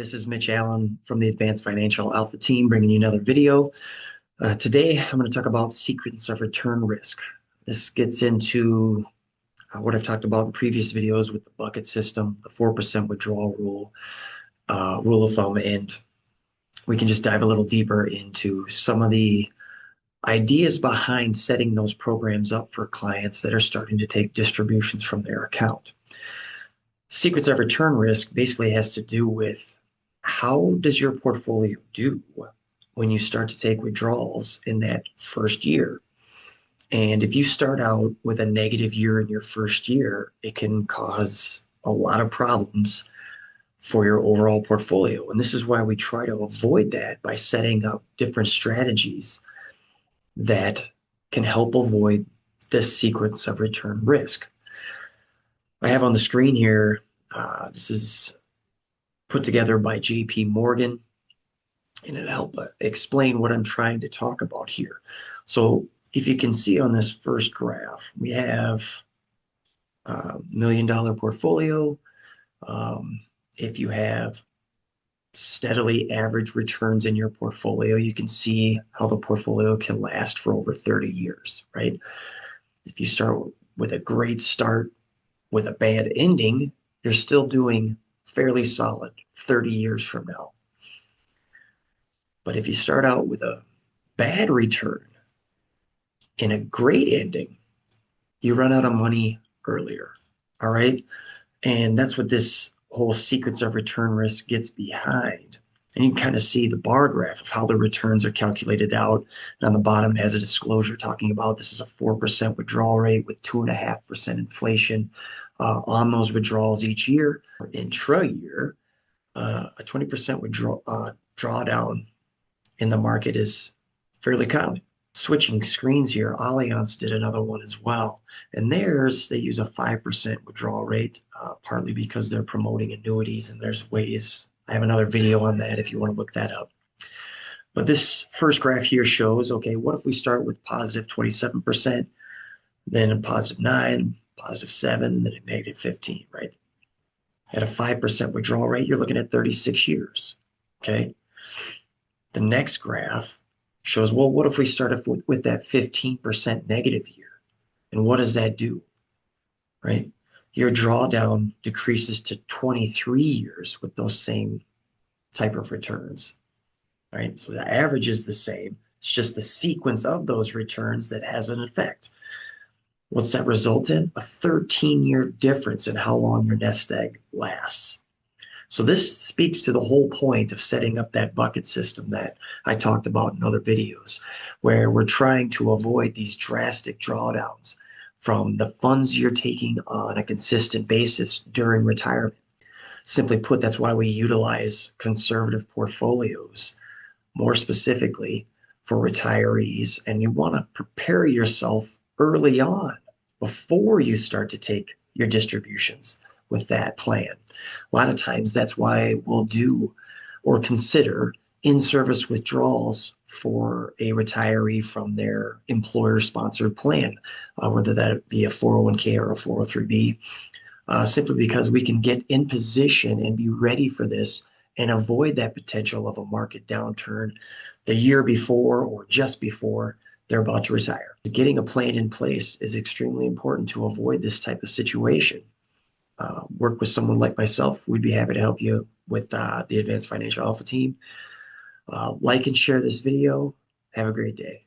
This is Mitch Allen from the Advanced Financial Alpha team bringing you another video. Today, I'm going to talk about sequence of return risk. This gets into what I've talked about in previous videos with the bucket system, the 4% withdrawal rule, rule of thumb, and we can just dive a little deeper into some of the ideas behind setting those programs up for clients that are starting to take distributions from their account. Sequence of return risk basically has to do with how does your portfolio do when you start to take withdrawals in that first year. And if you start out with a negative year in your first year, it can cause a lot of problems for your overall portfolio. And this is why we try to avoid that by setting up different strategies that can help avoid this sequence of return risk. I have on the screen here, this is put together by JP Morgan, and it'll help explain what I'm trying to talk about here. So if you can see on this first graph, we have $1 million portfolio. If you have steadily average returns in your portfolio, you can see how the portfolio can last for over 30 years, right? If you start with a great start with a bad ending, you're still doing fairly solid 30 years from now. But if you start out with a bad return and a great ending, you run out of money earlier. All right. And that's what this whole sequence of return risk gets behind. And you can kind of see the bar graph of how the returns are calculated out. And on the bottom, it has a disclosure talking about this is a 4% withdrawal rate with 2.5% inflation on those withdrawals each year. Intra-year, a 20% drawdown in the market is fairly common. Switching screens here, Allianz did another one as well. And theirs, they use a 5% withdrawal rate, partly because they're promoting annuities, and there's ways. I have another video on that if you want to look that up. But this first graph here shows, okay, what if we start with positive 27%, then a positive 9, positive 7, then a negative 15, right? At a 5% withdrawal rate, you're looking at 36 years, okay? The next graph shows, well, what if we start with that 15% negative year? And what does that do, right? Your drawdown decreases to 23 years with those same type of returns, right? So the average is the same. It's just the sequence of those returns that has an effect. What's that result in? A 13-year difference in how long your nest egg lasts. So this speaks to the whole point of setting up that bucket system that I talked about in other videos, where we're trying to avoid these drastic drawdowns from the funds you're taking on a consistent basis during retirement. Simply put, that's why we utilize conservative portfolios, more specifically for retirees. And you want to prepare yourself early on before you start to take your distributions with that plan. A lot of times that's why we'll do or consider in-service withdrawals for a retiree from their employer-sponsored plan, whether that be a 401k or a 403b, simply because we can get in position and be ready for this and avoid that potential of a market downturn the year before or just before they're about to retire. Getting a plan in place is extremely important to avoid this type of situation. Work with someone like myself, we'd be happy to help you with the Advanced Financial Alpha team. Like and share this video. Have a great day.